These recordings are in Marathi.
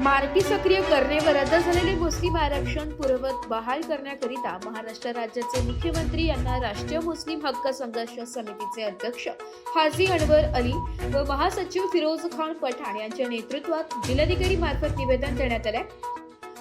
मार्टी सक्रिय करणे व रद्द झालेले मुस्लिम आरक्षण पूर्ववत बहाल करण्याकरिता महाराष्ट्र राज्याचे मुख्यमंत्री यांना राष्ट्रीय मुस्लिम हक्क संघर्ष समितीचे अध्यक्ष हाजी अनवर अली व महासचिव फिरोज खान पठाण यांच्या नेतृत्वात जिल्हाधिकारी मार्फत निवेदन देण्यात आले।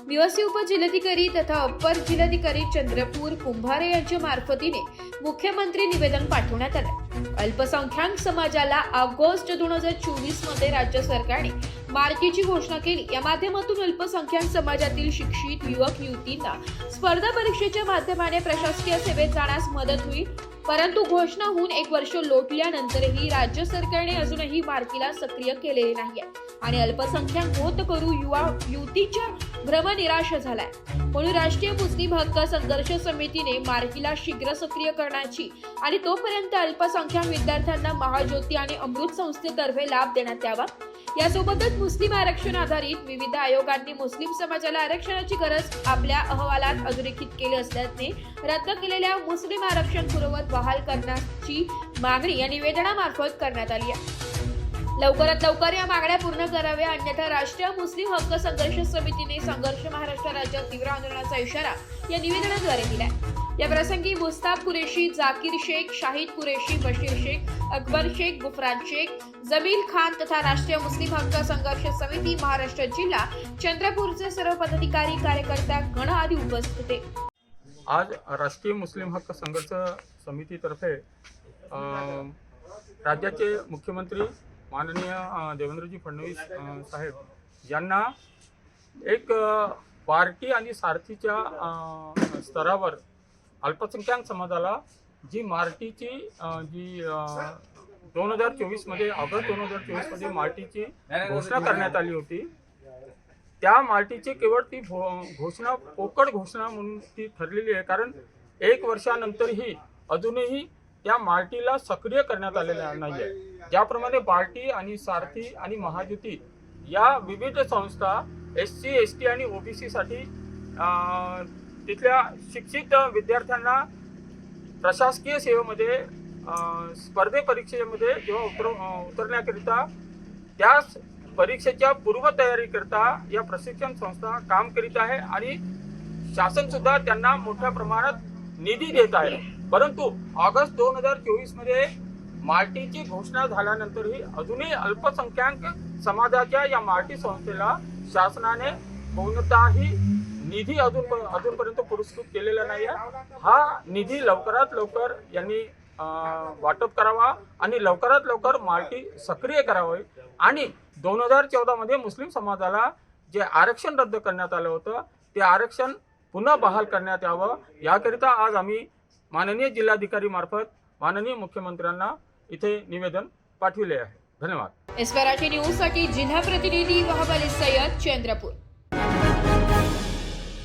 निवासी उपजिल्हाधिकारी तथा अप्पर जिल्हाधिकारी चंद्रपूर कुंभारे यांच्या मार्फतीने मुख्यमंत्री निवेदन पाठवण्यात आले। अल्पसंख्याक समाजाला ऑगस्ट 2024 मध्ये राज्य सरकारने मार्कीची घोषणा केली। या माध्यमातून अल्पसंख्याक समाजातील शिक्षित युवक युवतींना स्पर्धा परीक्षेच्या माध्यमाने प्रशासकीय सेवेत जाण्यास मदत होईल। परंतु घोषणा होऊन 1 वर्ष लोटल्यानंतरही राज्य सरकारने अजूनही मार्कीला सक्रिय केलेले नाहीये आणि अल्पसंख्याक होत करू युवा युवतीच्या भ्रम निराश झालाय। म्हणून राष्ट्रीय मुस्लिम हक्क संघर्ष समितीने मार्कीला शीघ्र सक्रिय करण्याची आणि तोपर्यंत अल्पसंख्याक विद्यार्थ्यांना महाज्योती आणि अमृत संस्थेतर्फे लाभ देण्यात यावा। यासोबतच मुस्लिम आरक्षण आधारित विविध आयोगांनी मुस्लिम समाजाला आरक्षणाची गरज आपल्या अहवालात अधोरेखित केली असल्याने रद्द केलेल्या मुस्लिम आरक्षण पूर्ववत बहाल करण्याची मागणी या निवेदनामार्फत करण्यात आली आहे। लवकरात लवकर या मागण्या पूर्ण कराव्या, अन्यथा राष्ट्रीय मुस्लिम हक्क संघर्ष समितीने संघर्ष महाराष्ट्र राज्यात तीव्र आंदोलनाचा इशारा या निवेदनाद्वारे दिलाय। या प्रसंगी मुस्ताफ कुरेशी, जाकीर शेख, शाहिद कुरेशी, बशीर शेख, अकबर शेख, गुफरान शेख, जमील खान तथा राष्ट्रीय मुस्लिम हक्क संघर्ष समिती महाराष्ट्र जिल्हा चंद्रपूरचे सर्व पदाधिकारी कार्यकर्ता गण आदी उपस्थित होते। आज राष्ट्रीय मुस्लिम हक्क संघर्ष समितीतर्फे राज्याचे मुख्यमंत्री माननीय देवेंद्रजी फडणवीस साहेब यांना एक पार्टी आणि सारथीच्या स्तरावर अल्पसंख्याक समाजाला जी मार्टीची जी 2024 मध्ये ऑगस्ट 2024 मध्ये मार्टीची घोषणा करण्यात आली होती, त्या मार्टीची केवळ ती घोषणा पोकळ घोषणा म्हणून ती ठरलेली आहे। कारण 1 वर्षानंतरही अजूनही त्या मार्टीला सक्रिय करण्यात आलेल्या नाही आहे। ज्याप्रमाणे पार्टी आणि सारथी आणि महाज्योती या विविध संस्था SC ST आणि OBC साठी तिथल्या शिक्षित विद्यार्थ्यांना प्रशासकीय सेवेमध्ये स्पर्धे परीक्षेमध्ये जेव्हा उतरण्याकरिता त्या परीक्षेच्या पूर्वतयारीकरिता या प्रशिक्षण संस्था काम करीत आहे आणि शासन सुद्धा त्यांना मोठ्या प्रमाणात निधी देत आहे। परंतु ऑगस्ट 2024 मध्ये मार्टीची घोषणा झाल्यानंतरही अजूनही अल्पसंख्याक समाजाच्या या मार्टी संस्थेला शासनाने कोणताही निधी अजूनपर्यंत पुरस्कृत केलेला नाही आहे। हा निधी लवकरात लवकर यांनी वाटप करावा आणि लवकरात लवकर मार्टी सक्रिय करावी आणि 2014 मध्ये मुस्लिम समाजाला जे आरक्षण रद्द करण्यात आलं होतं ते आरक्षण पुन्हा बहाल करण्यात यावं, याकरिता आज आम्ही माननीय जिल्हाधिकारी मार्फत माननीय मुख्यमंत्र्यांना इथे निवेदन पाठविले आहे। धन्यवाद। एसपराठी न्यूज साठी जिल्हा प्रतिनिधी वहाब अली सय्यद, चंद्रपूर।